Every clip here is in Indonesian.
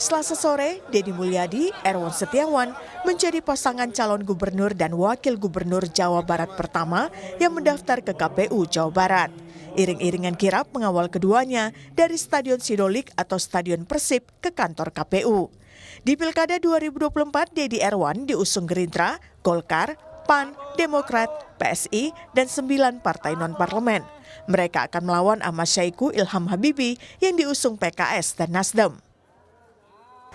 Selasa sore, Deddy Mulyadi, Erwan Setiawan menjadi pasangan calon gubernur dan wakil gubernur Jawa Barat pertama yang mendaftar ke KPU Jawa Barat. Iring-iringan kirap mengawal keduanya dari Stadion Sidolik atau Stadion Persib ke kantor KPU. Di Pilkada 2024, Deddy Erwan diusung Gerindra, Golkar, PAN, Demokrat, PSI, dan 9 partai non-parlemen. Mereka akan melawan Ahmad Syahiku Ilham Habibie yang diusung PKS dan Nasdem.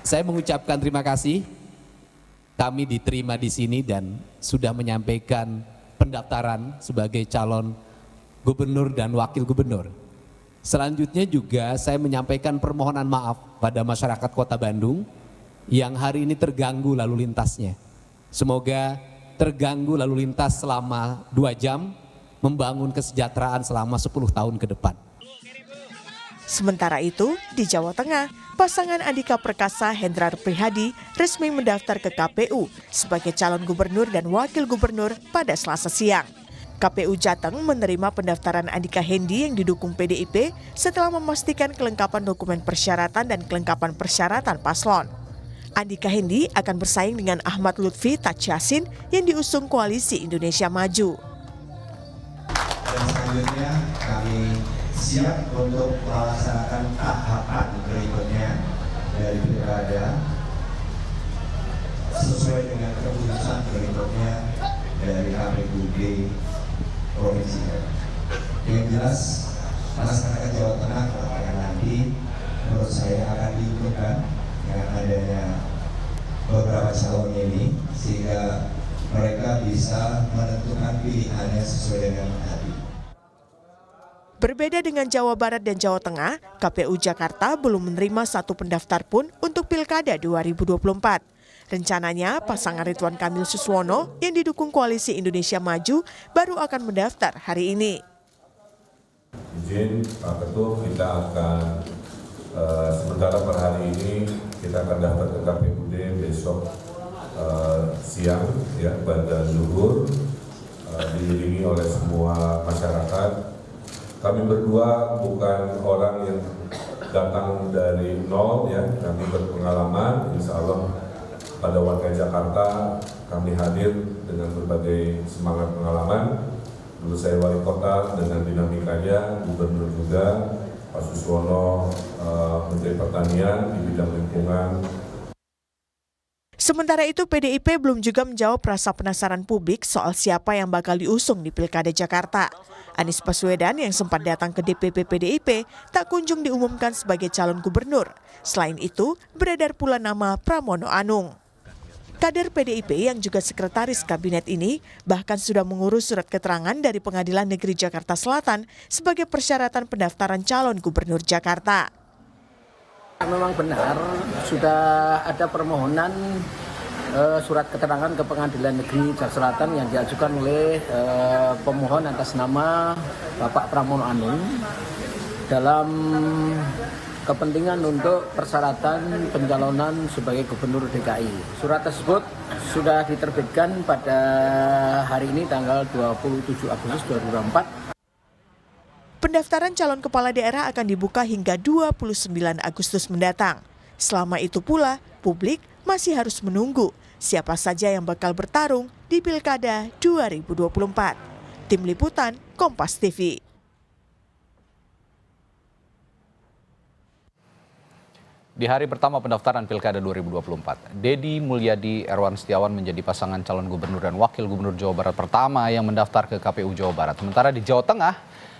Saya mengucapkan terima kasih, kami diterima di sini dan sudah menyampaikan pendaftaran sebagai calon gubernur dan wakil gubernur. Selanjutnya juga saya menyampaikan permohonan maaf pada masyarakat Kota Bandung yang hari ini terganggu lalu lintasnya. Semoga terganggu lalu lintas selama 2 jam, membangun kesejahteraan selama 10 tahun ke depan. Sementara itu, di Jawa Tengah, pasangan Andika Perkasa Hendrar Prihadi resmi mendaftar ke KPU sebagai calon gubernur dan wakil gubernur pada Selasa siang. KPU Jateng menerima pendaftaran Andika Hendi yang didukung PDIP setelah memastikan kelengkapan dokumen persyaratan dan kelengkapan persyaratan paslon. Andika Hendi akan bersaing dengan Ahmad Lutfi Taj Yassin yang diusung Koalisi Indonesia Maju. Dan selanjutnya kami siap untuk melaksanakan tahapan berikutnya dari pilkada sesuai dengan keputusan berikutnya dari KPUD Provinsi. Yang jelas masyarakat Jawa Tengah yang nanti menurut saya akan diuntungkan dengan adanya beberapa calon ini sehingga mereka bisa menentukan pilihannya sesuai dengan hati. Berbeda dengan Jawa Barat dan Jawa Tengah, KPU Jakarta belum menerima satu pendaftar pun untuk Pilkada 2024. Rencananya, pasangan Ridwan Kamil Suswono yang didukung Koalisi Indonesia Maju baru akan mendaftar hari ini. Izin Pak Ketua, kita akan sementara per hari ini kita akan daftar ke KPUD besok siang ya pada zuhur diiringi oleh semua masyarakat. Kami berdua bukan orang yang datang dari nol ya, kami berpengalaman, insya Allah pada warga Jakarta kami hadir dengan berbagai semangat pengalaman. Dulu saya wali kota dengan dinamikanya, gubernur juga, Pak Suswono Menteri Pertanian di bidang lingkungan. Sementara itu, PDIP belum juga menjawab rasa penasaran publik soal siapa yang bakal diusung di Pilkada Jakarta. Anies Baswedan yang sempat datang ke DPP PDIP tak kunjung diumumkan sebagai calon gubernur. Selain itu, beredar pula nama Pramono Anung. Kader PDIP yang juga sekretaris kabinet ini bahkan sudah mengurus surat keterangan dari Pengadilan Negeri Jakarta Selatan sebagai persyaratan pendaftaran calon gubernur Jakarta. Memang benar, sudah ada permohonan surat keterangan ke Pengadilan Negeri Jakarta Selatan yang diajukan oleh pemohon atas nama Bapak Pramono Anung dalam kepentingan untuk persyaratan pencalonan sebagai gubernur DKI. Surat tersebut sudah diterbitkan pada hari ini tanggal 27 Agustus 2024. Pendaftaran calon kepala daerah akan dibuka hingga 29 Agustus mendatang. Selama itu pula, publik masih harus menunggu siapa saja yang bakal bertarung di Pilkada 2024. Tim Liputan, Kompas TV. Di hari pertama pendaftaran Pilkada 2024, Deddy Mulyadi, Erwan Setiawan menjadi pasangan calon gubernur dan wakil gubernur Jawa Barat pertama yang mendaftar ke KPU Jawa Barat. Sementara di Jawa Tengah,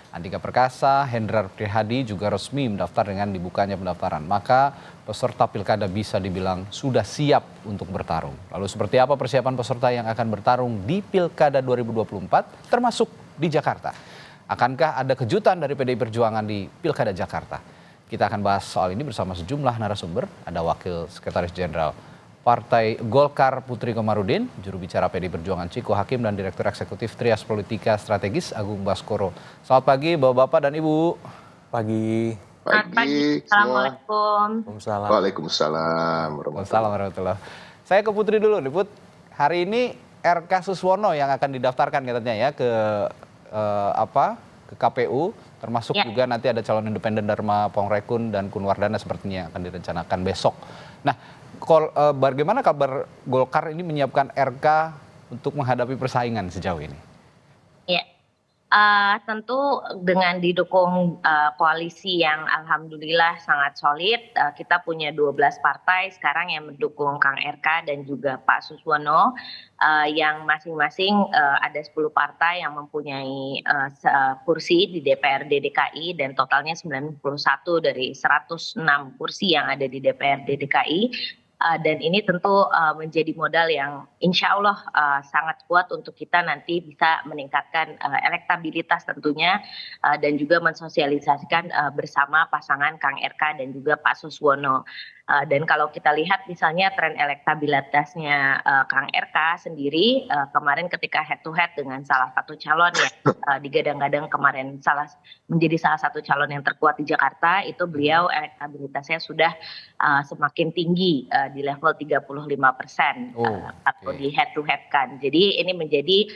Andika Perkasa, Hendrar Prihadi juga resmi mendaftar dengan dibukanya pendaftaran. Maka peserta Pilkada bisa dibilang sudah siap untuk bertarung. Lalu seperti apa persiapan peserta yang akan bertarung di Pilkada 2024 termasuk di Jakarta? Akankah ada kejutan dari PDI Perjuangan di Pilkada Jakarta? Kita akan bahas soal ini bersama sejumlah narasumber. Ada Wakil Sekretaris Jenderal Partai Golkar Putri Komarudin, juru bicara PDI Perjuangan Ciko Hakim, dan Direktur Eksekutif Trias Politika Strategis Agung Baskoro. Selamat pagi Bapak-Bapak dan Ibu. Pagi. Pagi. Assalamualaikum. Waalaikumsalam. Warahmatullahi. Saya ke Putri dulu nih Put. Hari ini RK Suswono yang akan didaftarkan katanya ya ke ke KPU, termasuk Ya. juga nanti ada calon independen Dharma Pongrekun dan Kun Wardana sepertinya akan direncanakan besok. Nah, bagaimana kabar Golkar ini menyiapkan RK untuk menghadapi persaingan sejauh ini? Ya, tentu dengan didukung koalisi yang alhamdulillah sangat solid, kita punya 12 partai sekarang yang mendukung Kang RK dan juga Pak Suswono, yang masing-masing ada 10 partai yang mempunyai kursi di DPRD DKI dan totalnya 91 dari 106 kursi yang ada di DPRD DKI. Dan ini tentu menjadi modal yang insya Allah sangat kuat untuk kita nanti bisa meningkatkan elektabilitas tentunya dan juga mensosialisasikan bersama pasangan Kang RK dan juga Pak Suswono. Dan kalau kita lihat misalnya tren elektabilitasnya Kang RK sendiri kemarin ketika head to head dengan salah satu calon yang digadang-gadang kemarin menjadi salah satu calon yang terkuat di Jakarta, itu beliau elektabilitasnya sudah semakin tinggi di level 35% atau di head to head kan. Jadi ini menjadi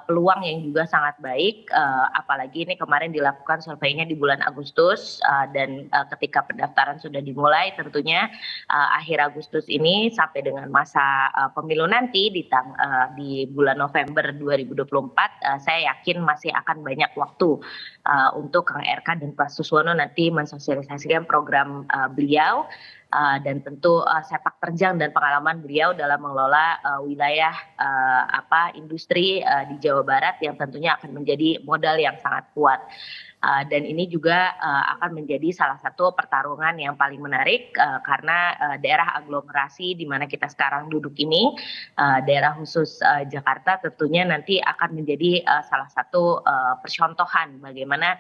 peluang yang juga sangat baik, apalagi ini kemarin dilakukan surveinya di bulan Agustus dan ketika pendaftaran sudah dimulai tentunya akhir Agustus ini sampai dengan masa pemilu nanti di bulan November 2024, saya yakin masih akan banyak waktu untuk Kang RK dan Pak Suswono nanti mensosialisasikan program beliau dan tentu sepak terjang dan pengalaman beliau dalam mengelola wilayah industri di Jawa Barat yang tentunya akan menjadi modal yang sangat kuat. Dan ini juga akan menjadi salah satu pertarungan yang paling menarik karena daerah aglomerasi di mana kita sekarang duduk ini, daerah khusus Jakarta tentunya nanti akan menjadi salah satu percontohan bagaimana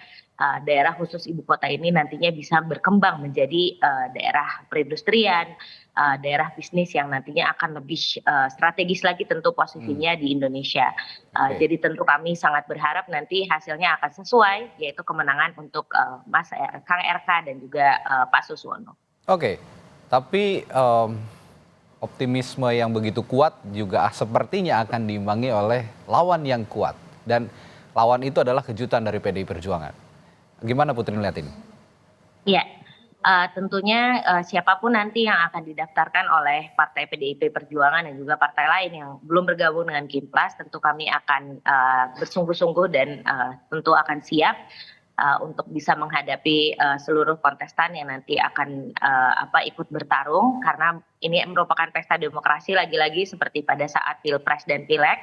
daerah khusus ibu kota ini nantinya bisa berkembang menjadi daerah perindustrian, daerah bisnis yang nantinya akan lebih strategis lagi tentu posisinya di Indonesia. Jadi tentu kami sangat berharap nanti hasilnya akan sesuai, yaitu kemenangan untuk Mas Kang RK dan juga Pak Suswono. Oke, tapi optimisme yang begitu kuat juga sepertinya akan diimbangi oleh lawan yang kuat. Dan lawan itu adalah kejutan dari PDI Perjuangan. Gimana Putri melihat ini? Iya, tentunya siapapun nanti yang akan didaftarkan oleh Partai PDIP Perjuangan dan juga partai lain yang belum bergabung dengan Kimplas, tentu kami akan bersungguh-sungguh dan tentu akan siap untuk bisa menghadapi seluruh kontestan yang nanti akan ikut bertarung, karena ini merupakan pesta demokrasi lagi-lagi seperti pada saat Pilpres dan Pileg.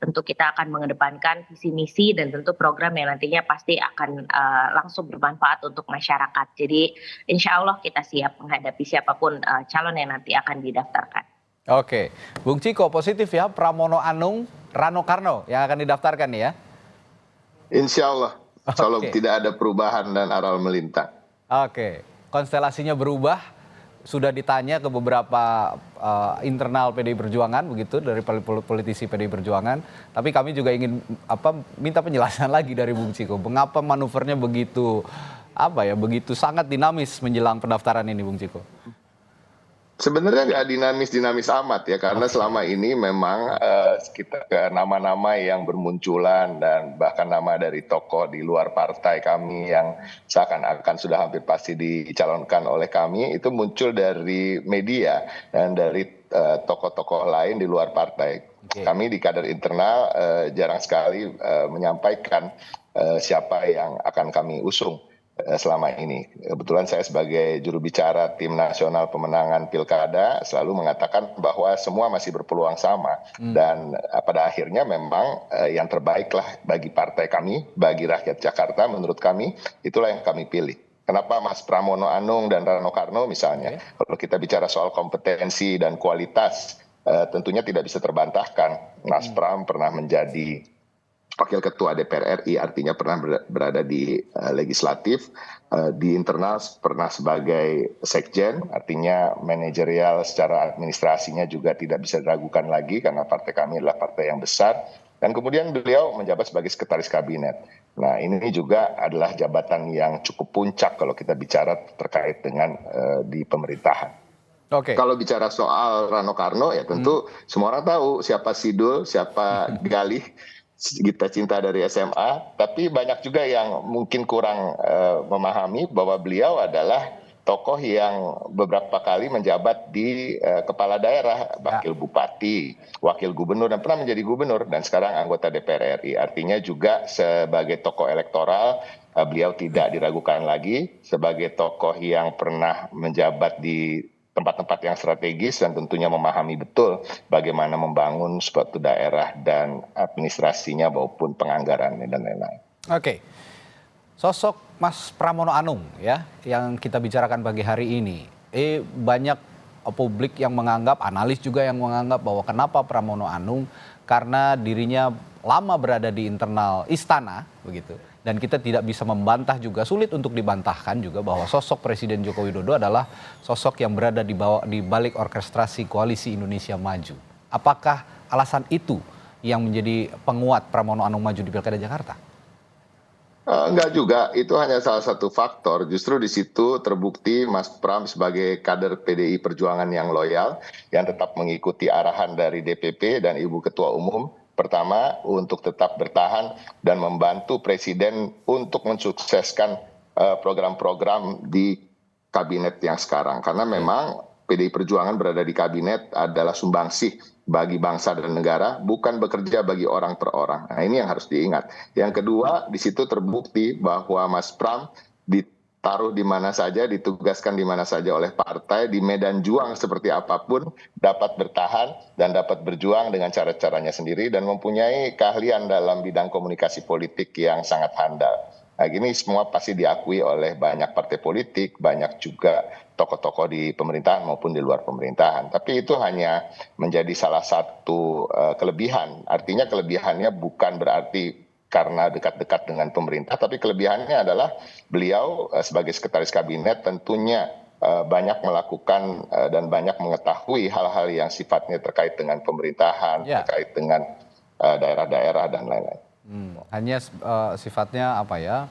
Tentu kita akan mengedepankan visi misi dan tentu program yang nantinya pasti akan langsung bermanfaat untuk masyarakat. Jadi insya Allah kita siap menghadapi siapapun calon yang nanti akan didaftarkan. Oke, Bung Ciko positif ya, Pramono Anung, Rano Karno yang akan didaftarkan nih ya? Insya Allah, kalau Oke. tidak ada perubahan dan aral melintang. Oke, konstelasinya berubah. Sudah ditanya ke beberapa internal PDI Perjuangan begitu dari politisi PDI Perjuangan, tapi kami juga ingin minta penjelasan lagi dari Bung Ciko. Mengapa manuvernya begitu begitu sangat dinamis menjelang pendaftaran ini, Bung Ciko? Sebenarnya nggak dinamis amat ya, karena selama ini memang kita nama-nama yang bermunculan dan bahkan nama dari tokoh di luar partai kami yang seakan-akan sudah hampir pasti dicalonkan oleh kami itu muncul dari media dan dari tokoh-tokoh lain di luar partai. Oke. Kami di kader internal jarang sekali menyampaikan siapa yang akan kami usung selama ini. Kebetulan saya sebagai juru bicara tim nasional pemenangan pilkada selalu mengatakan bahwa semua masih berpeluang sama dan pada akhirnya memang yang terbaiklah bagi partai kami, bagi rakyat Jakarta menurut kami itulah yang kami pilih. Kenapa Mas Pramono Anung dan Rano Karno misalnya? Kalau kita bicara soal kompetensi dan kualitas tentunya tidak bisa terbantahkan. Mas Pram pernah menjadi Wakil Ketua DPR RI, artinya pernah berada di legislatif, di internal pernah sebagai sekjen, artinya manajerial secara administrasinya juga tidak bisa diragukan lagi karena partai kami adalah partai yang besar. Dan kemudian beliau menjabat sebagai sekretaris kabinet. Nah ini juga adalah jabatan yang cukup puncak kalau kita bicara terkait dengan di pemerintahan. Oke. Kalau bicara soal Rano Karno ya tentu semua orang tahu siapa Sidul, siapa Galih, kita cinta dari SMA, tapi banyak juga yang mungkin kurang memahami bahwa beliau adalah tokoh yang beberapa kali menjabat di kepala daerah, wakil bupati, wakil gubernur, dan pernah menjadi gubernur, dan sekarang anggota DPR RI. Artinya juga sebagai tokoh elektoral, beliau tidak diragukan lagi sebagai tokoh yang pernah menjabat di tempat-tempat yang strategis dan tentunya memahami betul bagaimana membangun suatu daerah dan administrasinya maupun penganggarannya dan lain-lain. Oke. Sosok Mas Pramono Anung ya yang kita bicarakan pagi hari ini. Banyak publik yang menganggap, analis juga yang menganggap bahwa kenapa Pramono Anung, karena dirinya lama berada di internal istana begitu. Dan kita tidak bisa membantah juga, sulit untuk dibantahkan juga bahwa sosok Presiden Joko Widodo adalah sosok yang berada di balik orkestrasi Koalisi Indonesia Maju. Apakah alasan itu yang menjadi penguat Pramono Anung maju di Pilkada Jakarta? Enggak juga, itu hanya salah satu faktor. Justru di situ terbukti Mas Pram sebagai kader PDI Perjuangan yang loyal, yang tetap mengikuti arahan dari DPP dan Ibu Ketua Umum. Pertama, untuk tetap bertahan dan membantu Presiden untuk mensukseskan program-program di kabinet yang sekarang. Karena memang PDI Perjuangan berada di kabinet adalah sumbangsih bagi bangsa dan negara, bukan bekerja bagi orang per orang. Nah, ini yang harus diingat. Yang kedua, di situ terbukti bahwa Mas Pram ditaruh di mana saja, ditugaskan di mana saja oleh partai, di medan juang seperti apapun, dapat bertahan dan dapat berjuang dengan cara-caranya sendiri dan mempunyai keahlian dalam bidang komunikasi politik yang sangat handal. Nah, ini semua pasti diakui oleh banyak partai politik, banyak juga tokoh-tokoh di pemerintahan maupun di luar pemerintahan. Tapi itu hanya menjadi salah satu kelebihan. Artinya kelebihannya bukan berarti karena dekat-dekat dengan pemerintah, tapi kelebihannya adalah beliau sebagai sekretaris kabinet tentunya banyak melakukan dan banyak mengetahui hal-hal yang sifatnya terkait dengan pemerintahan, terkait dengan daerah-daerah dan lain-lain. Hanya sifatnya apa ya,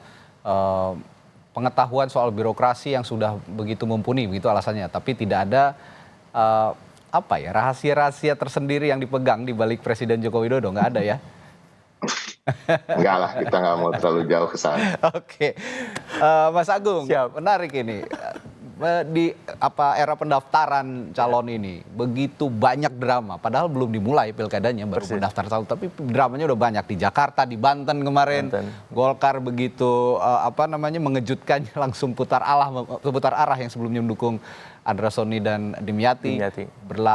pengetahuan soal birokrasi yang sudah begitu mumpuni, begitu alasannya. Tapi tidak ada apa ya, rahasia-rahasia tersendiri yang dipegang di balik Presiden Joko Widodo, nggak ada ya? Enggak lah, kita nggak mau terlalu jauh ke sana. Oke, Mas Agung, menarik ini. Di era pendaftaran calon ini begitu banyak drama, padahal belum dimulai pilkadanya, baru pendaftar calon, tapi dramanya udah banyak di Jakarta, di Banten kemarin. Golkar begitu mengejutkan, langsung putar arah yang sebelumnya mendukung Andra Soni dan Dimyati.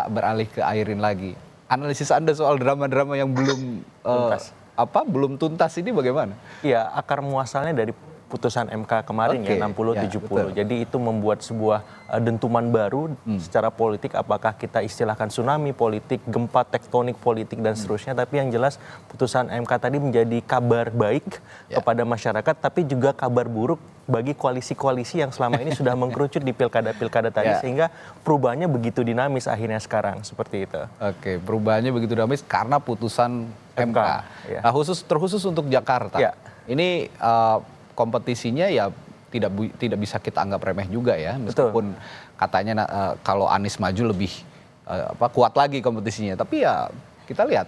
Beralih ke Airin lagi. Analisis Anda soal drama-drama yang belum tuntas ini bagaimana? Iya, akar muasalnya dari putusan MK kemarin ya 60-70. Jadi itu membuat sebuah dentuman baru secara politik, apakah kita istilahkan tsunami politik, gempa tektonik politik dan seterusnya. Tapi yang jelas putusan MK tadi menjadi kabar baik kepada masyarakat, tapi juga kabar buruk bagi koalisi-koalisi yang selama ini sudah mengkerucut di pilkada-pilkada tadi, sehingga perubahannya begitu dinamis akhirnya sekarang seperti itu. Oke, perubahannya begitu dinamis karena putusan MK. Nah, terkhusus untuk Jakarta. Ini kompetisinya ya tidak bisa kita anggap remeh juga ya, meskipun katanya kalau Anies maju lebih kuat lagi kompetisinya. Tapi ya kita lihat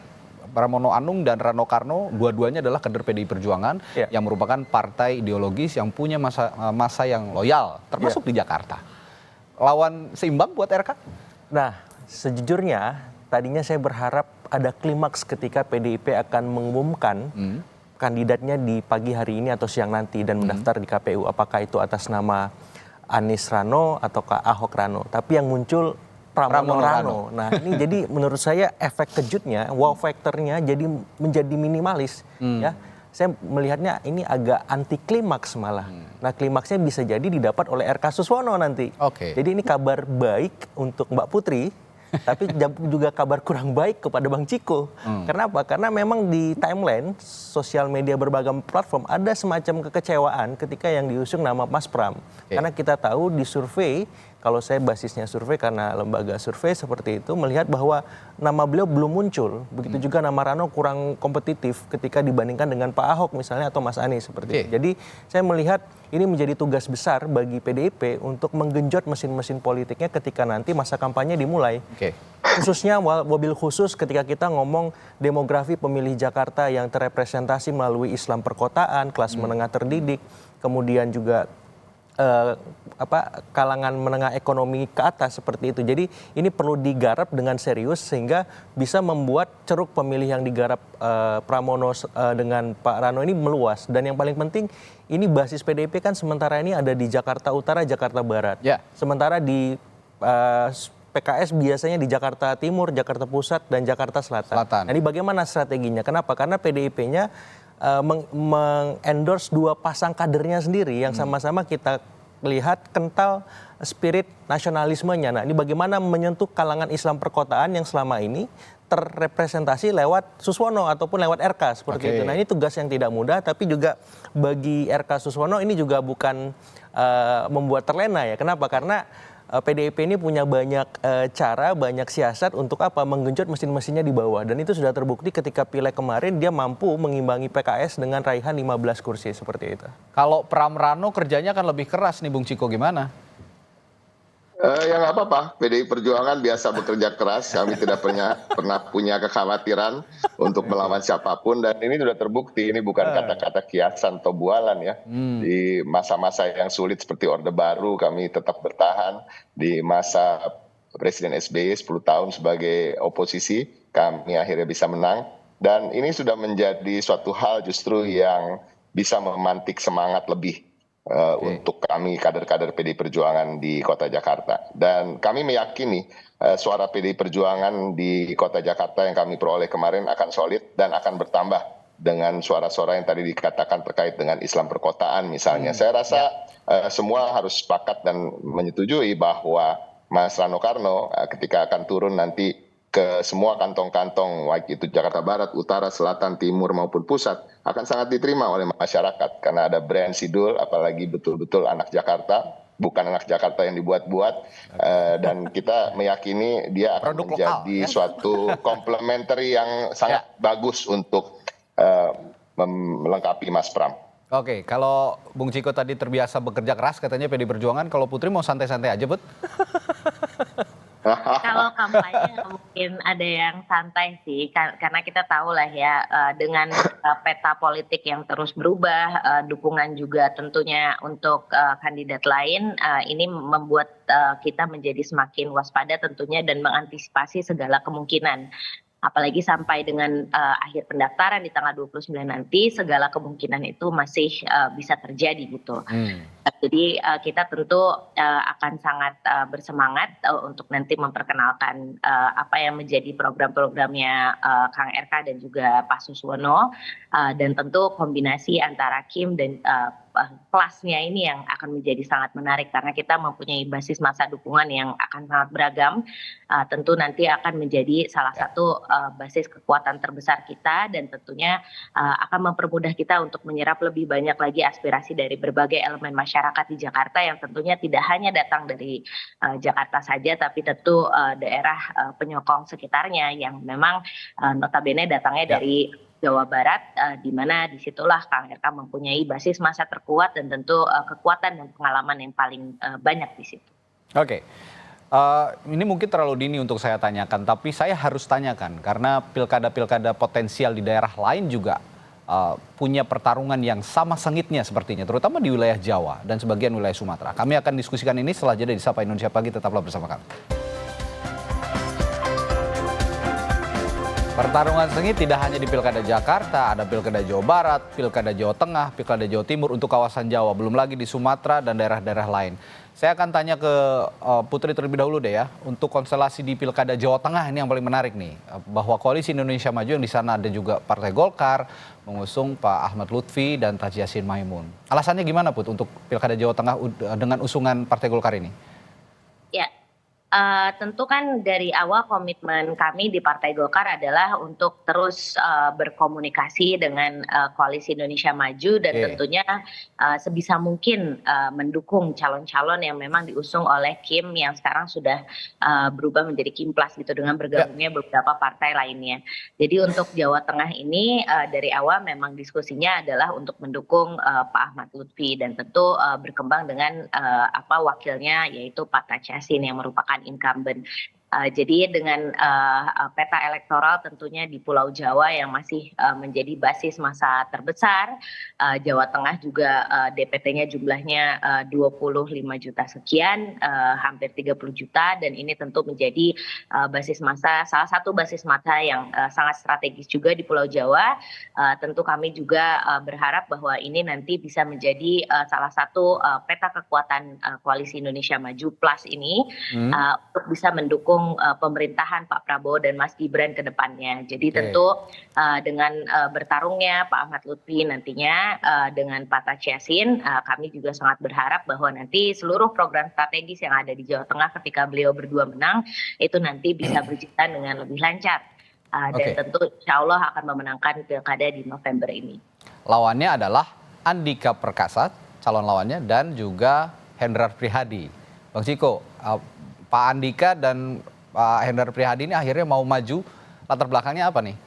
Pramono Anung dan Rano Karno dua-duanya adalah kader PDI Perjuangan yang merupakan partai ideologis yang punya masa yang loyal, termasuk di Jakarta. Lawan seimbang buat RK? Nah, sejujurnya tadinya saya berharap ada klimaks ketika PDIP akan mengumumkan kandidatnya di pagi hari ini atau siang nanti dan mendaftar di KPU. Apakah itu atas nama Anies Rano ataukah Ahok Rano. Tapi yang muncul Pramono Rano. Nah, ini jadi menurut saya efek kejutnya, wow factornya jadi menjadi minimalis. Ya, saya melihatnya ini agak anti klimaks malah. Nah, klimaksnya bisa jadi didapat oleh RK Suswono nanti. Jadi ini kabar baik untuk Mbak Putri, tapi juga kabar kurang baik kepada Bang Ciko. Kenapa? Karena memang di timeline sosial media berbagai platform ada semacam kekecewaan ketika yang diusung nama Mas Pram. Karena kita tahu di survei, kalau saya basisnya survei karena lembaga survei seperti itu, melihat bahwa nama beliau belum muncul. Begitu juga nama Rano kurang kompetitif ketika dibandingkan dengan Pak Ahok misalnya atau Mas Anies seperti itu. Jadi saya melihat ini menjadi tugas besar bagi PDIP untuk menggenjot mesin-mesin politiknya ketika nanti masa kampanye dimulai. khususnya mobil khusus ketika kita ngomong demografi pemilih Jakarta yang terrepresentasi melalui Islam perkotaan, kelas menengah terdidik, kemudian juga kalangan menengah ekonomi ke atas seperti itu. Jadi ini perlu digarap dengan serius sehingga bisa membuat ceruk pemilih yang digarap Pramono dengan Pak Rano ini meluas. Dan yang paling penting ini basis PDIP kan sementara ini ada di Jakarta Utara, Jakarta Barat. Ya. Sementara di PKS biasanya di Jakarta Timur, Jakarta Pusat, dan Jakarta Selatan. Nah, ini bagaimana strateginya? Kenapa? Karena PDIP-nya mengendorse dua pasang kadernya sendiri yang sama-sama kita lihat kental spirit nasionalismenya. Nah, ini bagaimana menyentuh kalangan Islam perkotaan yang selama ini terrepresentasi lewat Suswono ataupun lewat RK seperti itu. Nah, ini tugas yang tidak mudah, tapi juga bagi RK Suswono ini juga bukan membuat terlena ya. Kenapa? Karena PDIP ini punya banyak cara, banyak siasat untuk apa? Menggenjot mesin-mesinnya di bawah. Dan itu sudah terbukti ketika pileg kemarin dia mampu mengimbangi PKS dengan raihan 15 kursi seperti itu. Kalau Pram Rano kerjanya kan lebih keras nih Bung Ciko, gimana? Ya nggak apa-apa, PDI Perjuangan biasa bekerja keras, kami tidak pernah punya kekhawatiran untuk melawan siapapun, dan ini sudah terbukti, ini bukan kata-kata kiasan atau bualan ya. Di masa-masa yang sulit seperti Orde Baru kami tetap bertahan, di masa Presiden SBY 10 tahun sebagai oposisi kami akhirnya bisa menang, dan ini sudah menjadi suatu hal justru yang bisa memantik semangat lebih untuk kami kader-kader PDI Perjuangan di Kota Jakarta. Dan kami meyakini suara PDI Perjuangan di Kota Jakarta yang kami peroleh kemarin akan solid dan akan bertambah dengan suara-suara yang tadi dikatakan terkait dengan Islam perkotaan misalnya. Saya rasa semua harus sepakat dan menyetujui bahwa Mas Rano Karno ketika akan turun nanti ke semua kantong-kantong, baik itu Jakarta Barat, Utara, Selatan, Timur maupun Pusat, akan sangat diterima oleh masyarakat karena ada brand Sidul, apalagi betul-betul anak Jakarta, bukan anak Jakarta yang dibuat-buat, dan kita meyakini dia akan menjadi suatu komplementari yang sangat bagus untuk melengkapi Mas Pram. Oke, kalau Bung Ciko tadi terbiasa bekerja keras katanya PD Perjuangan, kalau Putri mau santai-santai aja, Bet? Kalau kampanye mungkin ada yang santai sih, karena kita tahu lah ya dengan peta politik yang terus berubah, dukungan juga tentunya untuk kandidat lain, ini membuat kita menjadi semakin waspada tentunya dan mengantisipasi segala kemungkinan. Apalagi sampai dengan akhir pendaftaran di tanggal 29 nanti, segala kemungkinan itu masih bisa terjadi gitu. Jadi kita tentu akan sangat bersemangat untuk nanti memperkenalkan apa yang menjadi program-programnya Kang RK dan juga Pak Suswono, dan tentu kombinasi antara Kim dan plusnya ini yang akan menjadi sangat menarik karena kita mempunyai basis massa dukungan yang akan sangat beragam. Tentu nanti akan menjadi salah satu basis kekuatan terbesar kita dan tentunya akan mempermudah kita untuk menyerap lebih banyak lagi aspirasi dari berbagai elemen masyarakat di Jakarta yang tentunya tidak hanya datang dari Jakarta saja tapi tentu daerah penyokong sekitarnya yang memang notabene datangnya dari Jawa Barat, di mana disitulah Kang RK mempunyai basis massa terkuat dan tentu kekuatan dan pengalaman yang paling banyak di situ. Oke. Ini mungkin terlalu dini untuk saya tanyakan, tapi saya harus tanyakan karena pilkada-pilkada potensial di daerah lain juga punya pertarungan yang sama sengitnya sepertinya, terutama di wilayah Jawa dan sebagian wilayah Sumatera. Kami akan diskusikan ini setelah jeda di Sapa Indonesia Pagi, tetaplah bersama kami. Pertarungan sengit tidak hanya di Pilkada Jakarta, ada Pilkada Jawa Barat, Pilkada Jawa Tengah, Pilkada Jawa Timur untuk kawasan Jawa, belum lagi di Sumatera dan daerah-daerah lain. Saya akan tanya ke Putri terlebih dahulu deh ya, untuk konstelasi di Pilkada Jawa Tengah ini yang paling menarik nih, bahwa Koalisi Indonesia Maju yang di sana ada juga Partai Golkar, mengusung Pak Ahmad Lutfi dan Taji Yassin Maimun. Alasannya gimana Put untuk Pilkada Jawa Tengah dengan usungan Partai Golkar ini? Ya. Tentu kan dari awal komitmen kami di Partai Golkar adalah untuk terus berkomunikasi dengan Koalisi Indonesia Maju dan tentunya sebisa mungkin mendukung calon-calon yang memang diusung oleh Kim yang sekarang sudah berubah menjadi Kim Plus gitu dengan bergabungnya beberapa partai lainnya. Jadi untuk Jawa Tengah ini dari awal memang diskusinya adalah untuk mendukung Pak Ahmad Lutfi dan tentu berkembang dengan wakilnya yaitu Pak Taji Yassin yang merupakan incumbent. Jadi dengan peta elektoral tentunya di Pulau Jawa yang masih menjadi basis massa terbesar, Jawa Tengah juga DPT-nya jumlahnya 25 juta sekian, hampir 30 juta, dan ini tentu menjadi basis massa, salah satu basis massa yang sangat strategis juga di Pulau Jawa. Tentu kami juga berharap bahwa ini nanti bisa menjadi salah satu peta kekuatan Koalisi Indonesia Maju Plus ini untuk bisa mendukung pemerintahan Pak Prabowo dan Mas Gibran ke depannya. Jadi tentu dengan bertarungnya Pak Ahmad Lutfi nantinya dengan Pak Taci Yassin, kami juga sangat berharap bahwa nanti seluruh program strategis yang ada di Jawa Tengah ketika beliau berdua menang itu nanti bisa berjalan dengan lebih lancar. Dan tentu insya Allah akan memenangkan pilkada di November ini. Lawannya adalah Andika Perkasa, calon lawannya, dan juga Hendrar Prihadi. Bang Ciko, Pak Andika dan Pak Hendrar Prihadi ini akhirnya mau maju, latar belakangnya apa nih?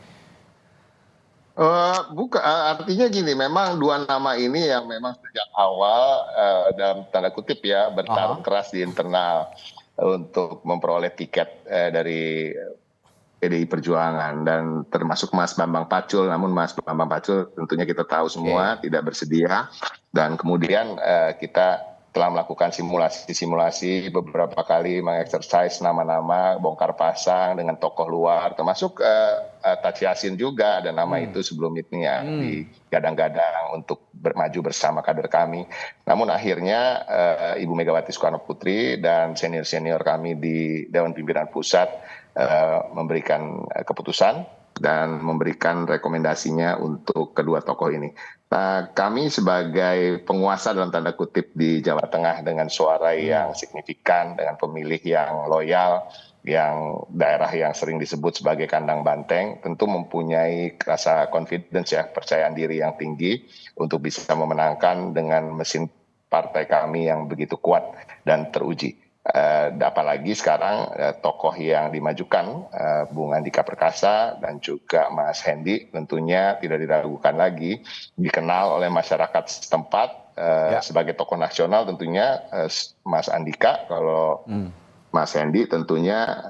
Artinya gini, memang dua nama ini yang memang sejak awal dalam tanda kutip ya bertarung keras di internal untuk memperoleh tiket dari PDI Perjuangan, dan termasuk Mas Bambang Pacul. Namun Mas Bambang Pacul tentunya kita tahu semua tidak bersedia, dan kemudian kita telah melakukan simulasi beberapa kali, mengeksersis nama-nama, bongkar pasang dengan tokoh luar, termasuk Taci Yassin juga ada nama itu sebelum ini ya digadang-gadang untuk maju bersama kader kami. Namun akhirnya Ibu Megawati Soekarno Putri dan senior-senior kami di Dewan Pimpinan Pusat memberikan keputusan dan memberikan rekomendasinya untuk kedua tokoh ini. Nah, kami sebagai penguasa dalam tanda kutip di Jawa Tengah dengan suara yang signifikan, dengan pemilih yang loyal, yang daerah yang sering disebut sebagai kandang banteng, tentu mempunyai rasa confidence ya, percayaan diri yang tinggi untuk bisa memenangkan dengan mesin partai kami yang begitu kuat dan teruji. Apalagi sekarang tokoh yang dimajukan Bung Andika Perkasa dan juga Mas Hendi tentunya tidak diragukan lagi, dikenal oleh masyarakat setempat sebagai tokoh nasional tentunya Mas Andika. Kalau Mas Hendi tentunya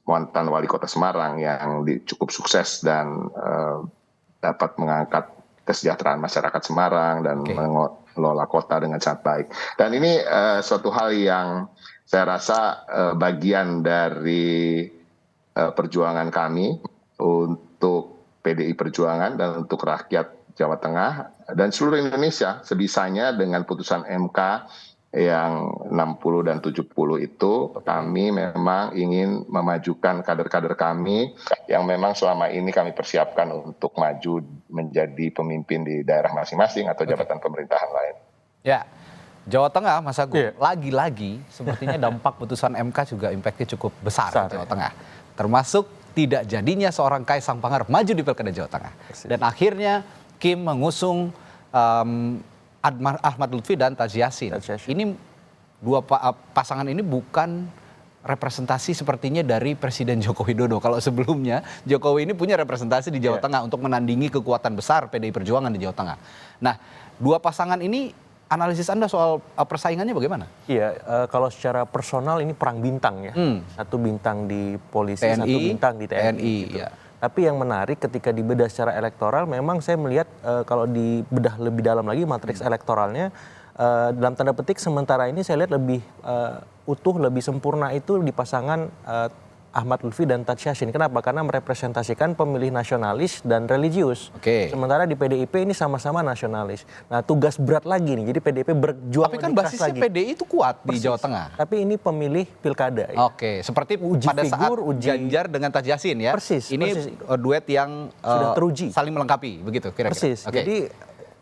mantan wali kota Semarang yang cukup sukses dan dapat mengangkat kesejahteraan masyarakat Semarang dan mengelola kota dengan sangat baik. Dan ini suatu hal yang saya rasa bagian dari perjuangan kami untuk PDI Perjuangan dan untuk rakyat Jawa Tengah dan seluruh Indonesia sebisanya dengan putusan MK yang 60 dan 70 itu kami memang ingin memajukan kader-kader kami yang memang selama ini kami persiapkan untuk maju menjadi pemimpin di daerah masing-masing atau jabatan pemerintahan lain. Ya. Jawa Tengah, Mas Agung, lagi-lagi sepertinya dampak putusan MK juga impactnya cukup besar di Jawa Tengah. Termasuk tidak jadinya seorang Kaisang Pangarep maju di Pilkada Jawa Tengah. Dan akhirnya Kim mengusung Ahmad Lutfi dan Taci Yassin. Ini dua pasangan ini bukan representasi sepertinya dari Presiden Joko Widodo. Kalau sebelumnya Jokowi ini punya representasi di Jawa Tengah untuk menandingi kekuatan besar PDI Perjuangan di Jawa Tengah. Nah, dua pasangan ini, analisis Anda soal persaingannya bagaimana? Iya, kalau secara personal ini perang bintang ya. Satu bintang di polisi, TNI, satu bintang di TNI. Gitu. Tapi yang menarik ketika dibedah secara elektoral, memang saya melihat kalau dibedah lebih dalam lagi matriks elektoralnya, dalam tanda petik sementara ini saya lihat lebih utuh, lebih sempurna itu di pasangan Ahmad Lutfi dan Taci Yassin. Kenapa? Karena merepresentasikan pemilih nasionalis dan religius. Sementara di PDIP ini sama-sama nasionalis. Nah, tugas berat lagi nih. Jadi PDIP berjuang lebih keras lagi. Tapi kan basisnya PDI itu kuat di Jawa Tengah. Tapi ini pemilih pilkada. Ya. Seperti uji pada figur, saat Ganjar dengan Taci Yassin ya. Ini duet yang sudah teruji, saling melengkapi begitu kira-kira. Jadi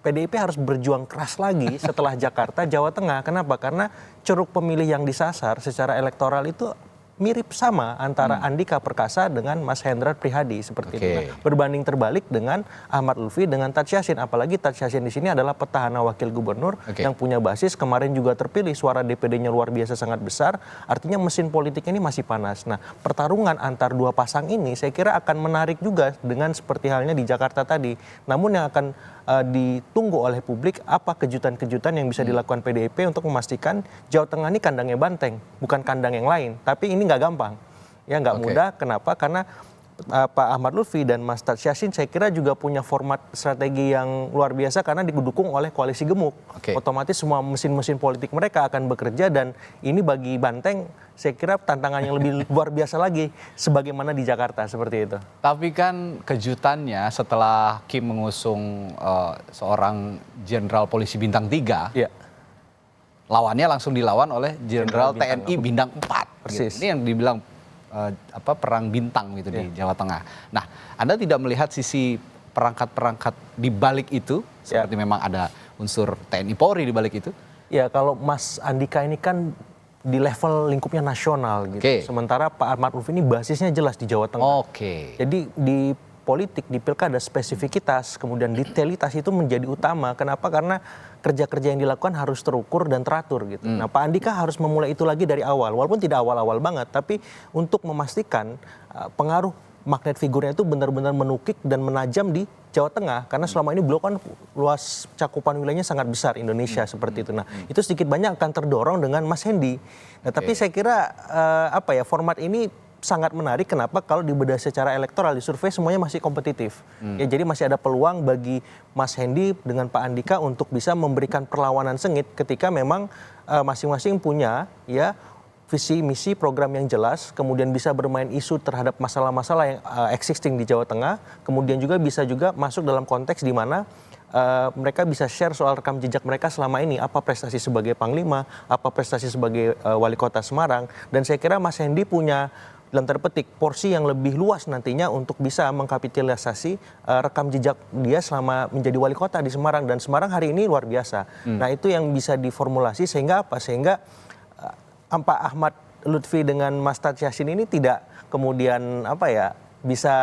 PDIP harus berjuang keras lagi setelah Jakarta, Jawa Tengah. Kenapa? Karena ceruk pemilih yang disasar secara elektoral itu mirip sama antara Andika Perkasa dengan Mas Hendrar Prihadi seperti itu. Berbanding terbalik dengan Ahmad Lutfi dengan Taci Yassin. Apalagi Taci Yassin di sini adalah petahana wakil gubernur yang punya basis, kemarin juga terpilih, suara DPD-nya luar biasa sangat besar. Artinya mesin politik ini masih panas. Nah, pertarungan antar dua pasang ini saya kira akan menarik juga dengan seperti halnya di Jakarta tadi. Namun yang akan ditunggu oleh publik apa kejutan-kejutan yang bisa dilakukan PDIP untuk memastikan Jawa Tengah ini kandangnya banteng, bukan kandang yang lain. Tapi ini nggak gampang. Ya nggak Oke. mudah. Kenapa? Karena Pak Ahmad Lutfi dan Mas Tad Yassin saya kira juga punya format strategi yang luar biasa karena didukung oleh koalisi gemuk. Oke. Otomatis semua mesin-mesin politik mereka akan bekerja dan ini bagi Banteng saya kira tantangan yang lebih luar biasa lagi sebagaimana di Jakarta seperti itu. Tapi kan kejutannya setelah Kim mengusung seorang jenderal polisi bintang 3, Iya. lawannya langsung dilawan oleh jenderal Jenderal TNI bintang 4. Persis. Ini yang dibilang perang bintang gitu di Jawa Tengah. Nah, Anda tidak melihat sisi perangkat-perangkat di balik itu, seperti memang ada unsur TNI Polri di balik itu? Ya kalau Mas Andika ini kan di level lingkupnya nasional gitu. Oke. Sementara Pak Ahmad Lutfi ini basisnya jelas di Jawa Tengah. Oke. Jadi di politik, di pilkada spesifikitas, kemudian detailitas itu menjadi utama. Kenapa? Karena kerja-kerja yang dilakukan harus terukur dan teratur gitu. Nah Pak Andika harus memulai itu lagi dari awal. Walaupun tidak awal-awal banget, tapi untuk memastikan pengaruh magnet figurnya itu benar-benar menukik dan menajam di Jawa Tengah. Karena selama ini beliau kan luas cakupan wilayahnya sangat besar Indonesia seperti itu. Nah itu sedikit banyak akan terdorong dengan Mas Hendy. Nah tapi saya kira format ini sangat menarik. Kenapa? Kalau dibedah secara elektoral di survei semuanya masih kompetitif. Ya jadi masih ada peluang bagi Mas Hendy dengan Pak Andika untuk bisa memberikan perlawanan sengit ketika memang masing-masing punya ya visi misi program yang jelas, kemudian bisa bermain isu terhadap masalah-masalah yang existing di Jawa Tengah, kemudian juga bisa juga masuk dalam konteks di mana mereka bisa share soal rekam jejak mereka selama ini, apa prestasi sebagai Panglima, apa prestasi sebagai Wali Kota Semarang, dan saya kira Mas Hendy punya dalam tanda petik porsi yang lebih luas nantinya untuk bisa mengkapitalisasi rekam jejak dia selama menjadi wali kota di Semarang, dan Semarang hari ini luar biasa. Nah itu yang bisa diformulasi sehingga apa? Sehingga Pak Ahmad Lutfi dengan Mas Tad Yassin ini tidak kemudian bisa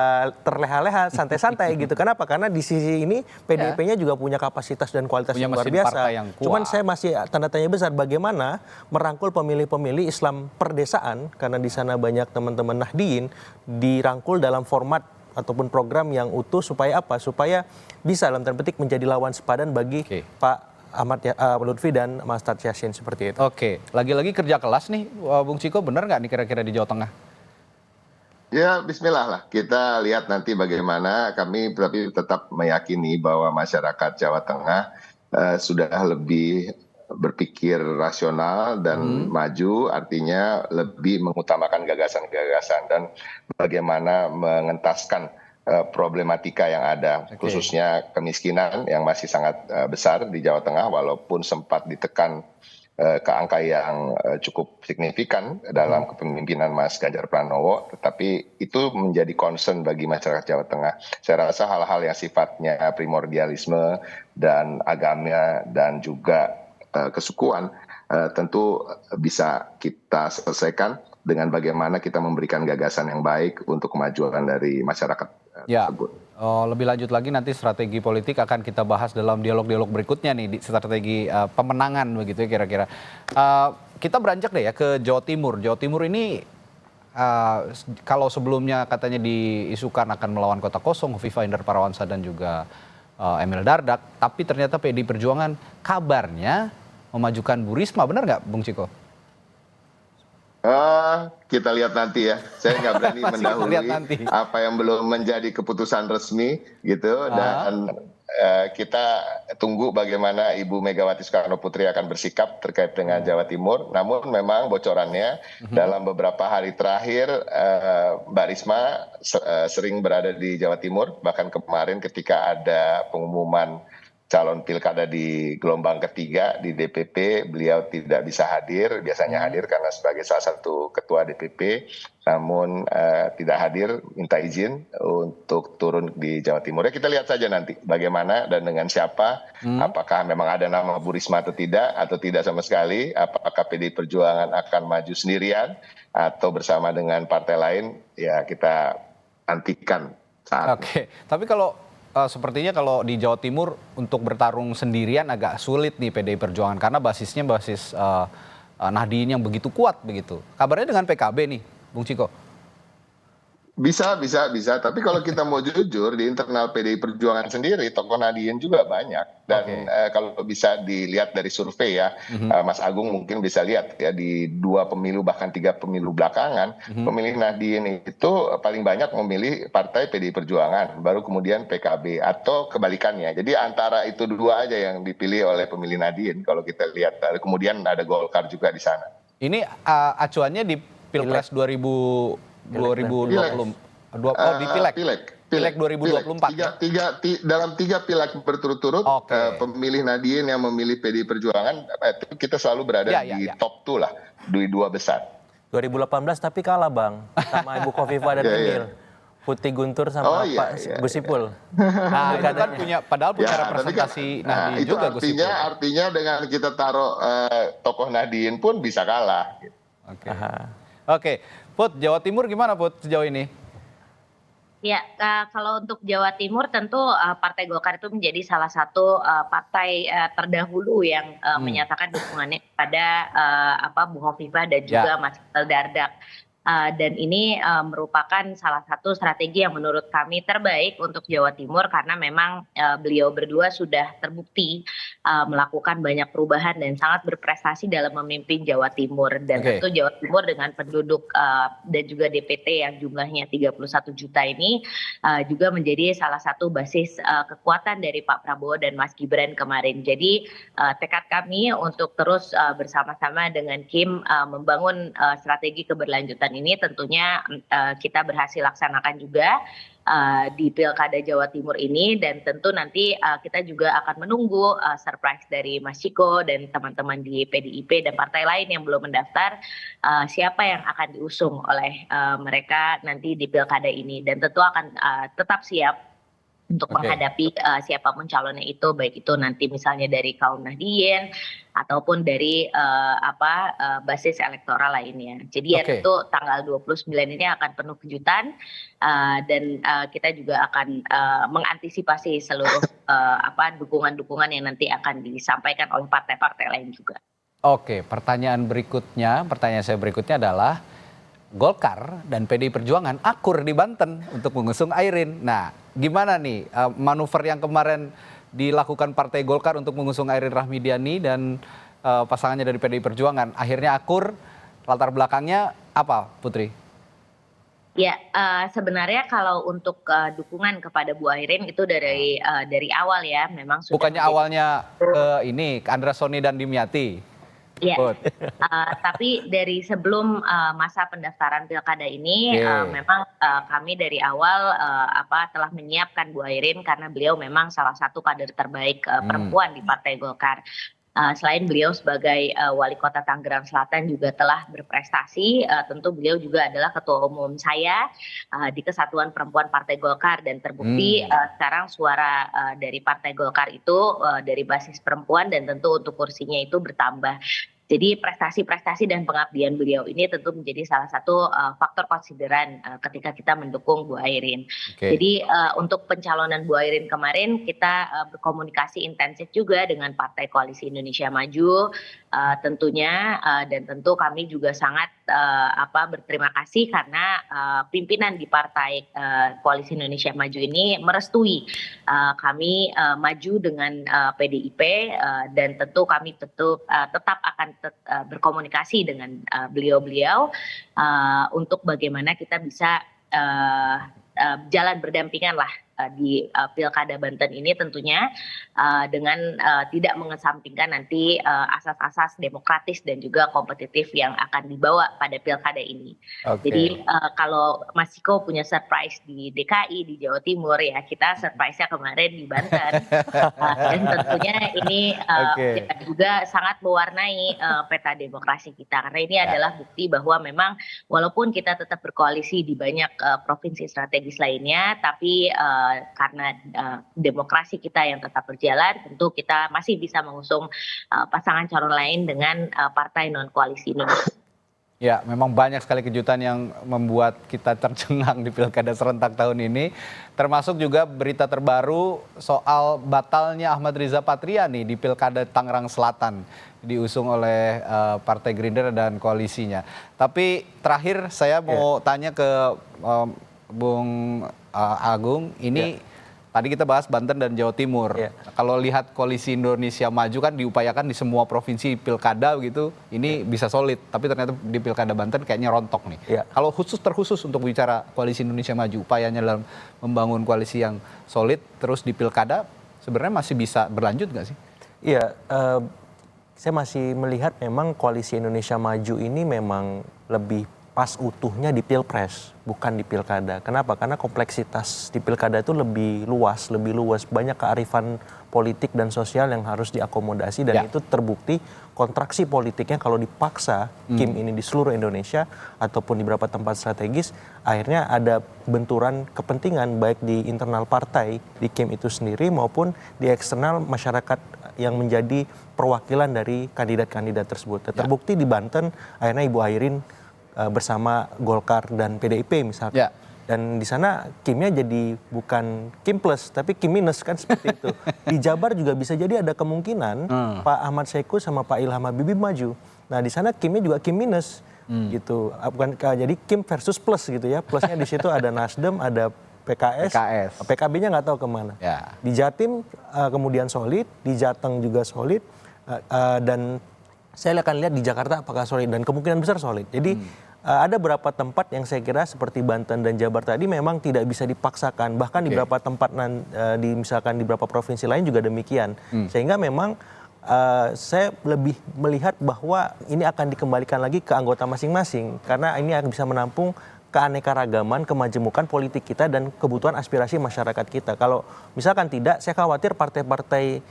terleha-leha, santai-santai gitu. Kenapa? Karena di sisi ini PDIP-nya juga punya kapasitas dan kualitas Punya yang luar mesin biasa. partai yang kuat. Cuman saya masih tanda tanya besar bagaimana merangkul pemilih-pemilih Islam perdesaan, karena di sana banyak teman-teman Nahdiyin, dirangkul dalam format ataupun program yang utuh supaya apa? Supaya bisa dalam tanda petik menjadi lawan sepadan bagi Pak Ahmad Lutfi dan Mas Tad Yassin seperti itu. Oke, lagi-lagi kerja kelas nih, Bung Ciko, benar nggak nih kira-kira di Jawa Tengah? Ya, bismillah lah. Kita lihat nanti bagaimana. Kami tapi tetap meyakini bahwa masyarakat Jawa Tengah sudah lebih berpikir rasional dan maju, artinya lebih mengutamakan gagasan-gagasan dan bagaimana mengentaskan problematika yang ada, khususnya kemiskinan yang masih sangat besar di Jawa Tengah, walaupun sempat ditekan ke angka yang cukup signifikan dalam kepemimpinan Mas Ganjar Pranowo, tetapi itu menjadi concern bagi masyarakat Jawa Tengah. Saya rasa hal-hal yang sifatnya primordialisme dan agama dan juga kesukuan tentu bisa kita selesaikan dengan bagaimana kita memberikan gagasan yang baik untuk kemajuan dari masyarakat tersebut. Lebih lanjut lagi nanti strategi politik akan kita bahas dalam dialog-dialog berikutnya nih, di strategi pemenangan begitu ya kira-kira. Kita beranjak deh ya ke Jawa Timur. Jawa Timur ini kalau sebelumnya katanya diisukan akan melawan Kota Kosong, Hovifa Indar Parawansa dan juga Emil Dardak, tapi ternyata PDI Perjuangan kabarnya memajukan Bu Risma, benar nggak Bung Ciko? Kita lihat nanti ya. Saya nggak berani mendahului nanti. apa yang belum menjadi keputusan resmi gitu. Dan kita tunggu bagaimana Ibu Megawati Soekarno Putri akan bersikap terkait dengan Jawa Timur. Namun memang bocorannya dalam beberapa hari terakhir Mbak Risma sering berada di Jawa Timur. Bahkan kemarin ketika ada pengumuman calon pilkada di gelombang ketiga di DPP, beliau tidak bisa hadir. Biasanya hadir karena sebagai salah satu ketua DPP, namun tidak hadir, minta izin untuk turun di Jawa Timur. Ya, kita lihat saja nanti bagaimana dan dengan siapa, apakah memang ada nama Bu Risma atau tidak sama sekali, apakah PDI Perjuangan akan maju sendirian atau bersama dengan partai lain, ya kita nantikan saat. Oke, tapi kalau sepertinya kalau di Jawa Timur untuk bertarung sendirian agak sulit nih PDI Perjuangan karena basisnya basis Nahdiyin yang begitu kuat begitu. Kabarnya dengan PKB nih, Bung Ciko? Bisa. Tapi kalau kita mau jujur, di internal PDI Perjuangan sendiri, tokoh Nahdien juga banyak. Dan kalau bisa dilihat dari survei ya, Mas Agung mungkin bisa lihat ya, di 2 pemilu bahkan 3 pemilu belakangan, pemilih Nahdien itu paling banyak memilih partai PDI Perjuangan, baru kemudian PKB, atau kebalikannya. Jadi antara itu dua aja yang dipilih oleh pemilih Nahdien kalau kita lihat. Kemudian ada Golkar juga di sana. Ini acuannya di Pilpres 2020 di Pileg 2024. Dalam 3 pileg berturut-turut, pemilih Nahdien yang memilih PDI Perjuangan itu kita selalu berada di top 2 lah, di 2 besar. 2018 tapi kalah Bang sama Ibu Khofifah dan Emil. Putih Guntur sama Pak Gus Ipul. Nah, itu kan padahal punya representasi Nahdien itu juga Gus Ipul. Artinya dengan kita taruh tokoh Nahdien pun bisa kalah. Oke, Put, Jawa Timur gimana Put sejauh ini? Ya, kalau untuk Jawa Timur tentu Partai Golkar itu menjadi salah satu partai terdahulu yang menyatakan dukungannya kepada Bu Khofifah dan juga Mas Emil Dardak. Dan ini merupakan salah satu strategi yang menurut kami terbaik untuk Jawa Timur, karena memang beliau berdua sudah terbukti melakukan banyak perubahan dan sangat berprestasi dalam memimpin Jawa Timur. Dan tentu Jawa Timur dengan penduduk dan juga DPT yang jumlahnya 31 juta ini juga menjadi salah satu basis kekuatan dari Pak Prabowo dan Mas Gibran kemarin. Jadi tekad kami untuk terus bersama-sama dengan Kim membangun strategi keberlanjutan ini tentunya kita berhasil laksanakan juga di Pilkada Jawa Timur ini, dan tentu nanti kita juga akan menunggu surprise dari Mas Ciko dan teman-teman di PDIP dan partai lain yang belum mendaftar, siapa yang akan diusung oleh mereka nanti di Pilkada ini, dan tentu akan tetap siap untuk menghadapi siapapun calonnya itu, baik itu nanti misalnya dari kaum Nahdien ataupun dari basis elektoral lainnya. Jadi ya tentu tanggal 29 ini akan penuh kejutan, dan kita juga akan mengantisipasi seluruh dukungan-dukungan yang nanti akan disampaikan oleh partai-partai lain juga. Oke, pertanyaan saya berikutnya adalah Golkar dan PDI Perjuangan akur di Banten untuk mengusung Airin. Nah, gimana nih manuver yang kemarin dilakukan Partai Golkar untuk mengusung Airin Rahmidiani dan pasangannya dari PDI Perjuangan? Akhirnya akur, latar belakangnya apa, Putri? Ya, sebenarnya kalau untuk dukungan kepada Bu Airin itu dari awal ya, memang sudah. Bukannya awalnya ke Andra Soni dan Dimyati? Ya, tapi dari sebelum masa pendaftaran pilkada ini memang kami dari awal telah menyiapkan Bu Airin, karena beliau memang salah satu kader terbaik perempuan di Partai Golkar. Selain beliau sebagai wali kota Tangerang Selatan juga telah berprestasi, tentu beliau juga adalah ketua umum saya di Kesatuan Perempuan Partai Golkar, dan terbukti sekarang suara dari Partai Golkar itu dari basis perempuan, dan tentu untuk kursinya itu bertambah. Jadi prestasi-prestasi dan pengabdian beliau ini tentu menjadi salah satu faktor konsideran ketika kita mendukung Bu Airin. Jadi untuk pencalonan Bu Airin kemarin kita berkomunikasi intensif juga dengan Partai Koalisi Indonesia Maju tentunya, dan tentu kami juga sangat berterima kasih karena pimpinan di Partai Koalisi Indonesia Maju ini merestui kami maju dengan PDIP, dan tentu kami tetap akan berkomunikasi dengan beliau-beliau untuk bagaimana kita bisa jalan berdampingan lah di Pilkada Banten ini, tentunya dengan tidak mengesampingkan nanti asas-asas demokratis dan juga kompetitif yang akan dibawa pada Pilkada ini. Jadi kalau Mas Ciko punya surprise di DKI, di Jawa Timur, ya kita surprise-nya kemarin di Banten. Dan tentunya ini juga sangat mewarnai peta demokrasi kita, karena ini adalah bukti bahwa memang walaupun kita tetap berkoalisi di banyak provinsi strategis lainnya, tapi karena demokrasi kita yang tetap berjalan, tentu kita masih bisa mengusung pasangan calon lain dengan partai non koalisi Indonesia. Ya, memang banyak sekali kejutan yang membuat kita tercengang di Pilkada serentak tahun ini, termasuk juga berita terbaru soal batalnya Ahmad Riza Patria nih di Pilkada Tangerang Selatan, diusung oleh Partai Gerindra dan koalisinya. Tapi terakhir saya mau tanya ke Bung Agung, ini tadi kita bahas Banten dan Jawa Timur. Kalau lihat Koalisi Indonesia Maju kan diupayakan di semua provinsi pilkada gitu, ini bisa solid. Tapi ternyata di pilkada Banten kayaknya rontok nih. Kalau terkhusus untuk bicara Koalisi Indonesia Maju, upayanya dalam membangun koalisi yang solid, terus di pilkada sebenarnya masih bisa berlanjut nggak sih? Iya, saya masih melihat memang Koalisi Indonesia Maju ini memang lebih pas utuhnya di pilpres, bukan di pilkada. Kenapa? Karena kompleksitas di pilkada itu lebih luas, banyak kearifan politik dan sosial yang harus diakomodasi, dan itu terbukti kontraksi politiknya kalau dipaksa Kim ini di seluruh Indonesia ataupun di beberapa tempat strategis, akhirnya ada benturan kepentingan baik di internal partai di Kim itu sendiri maupun di eksternal masyarakat yang menjadi perwakilan dari kandidat-kandidat tersebut. Terbukti di Banten akhirnya Ibu Airin bersama Golkar dan PDIP misalkan. Dan di sana Kimnya jadi bukan Kim plus tapi Kim minus kan, seperti itu. Di Jabar juga bisa jadi ada kemungkinan Pak Ahmad Saiku sama Pak Ilham Habibie maju. Nah di sana Kimnya juga Kim minus gitu. Bukan jadi Kim versus plus gitu ya. Plusnya di situ ada Nasdem, ada PKS. PKB-nya nggak tahu kemana. Di Jatim kemudian solid, di Jateng juga solid, dan saya akan lihat di Jakarta apakah solid, dan kemungkinan besar solid. Jadi ada beberapa tempat yang saya kira seperti Banten dan Jabar tadi memang tidak bisa dipaksakan. Bahkan di beberapa tempat misalkan di beberapa provinsi lain juga demikian. Sehingga memang saya lebih melihat bahwa ini akan dikembalikan lagi ke anggota masing-masing. Karena ini akan bisa menampung keanekaragaman, kemajemukan politik kita dan kebutuhan aspirasi masyarakat kita. Kalau misalkan tidak, saya khawatir partai-partai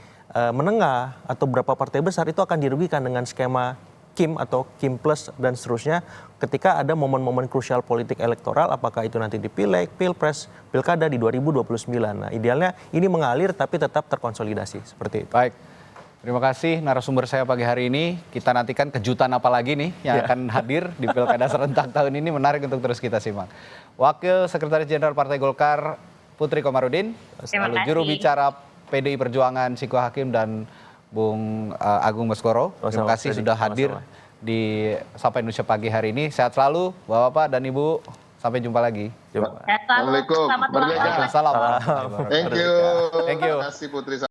menengah atau beberapa partai besar itu akan dirugikan dengan skema Kim atau Kim plus dan seterusnya ketika ada momen-momen krusial politik elektoral, apakah itu nanti di Pileg, Pilpres, Pilkada di 2029. Nah, idealnya ini mengalir tapi tetap terkonsolidasi seperti itu. Baik. Terima kasih narasumber saya pagi hari ini. Kita nantikan kejutan apa lagi nih yang akan hadir di Pilkada serentak tahun ini, menarik untuk terus kita simak. Wakil Sekretaris Jenderal Partai Golkar Putri Komarudin, lalu juru bicara PDI Perjuangan Ciko Hakim dan Bung Agung Baskoro. Terima kasih sudah hadir di Sapa Indonesia pagi hari ini. Sehat selalu Bapak-bapak dan Ibu. Sampai jumpa lagi. Assalamualaikum. Salam. Thank you. Thank you. Terima kasih Putri.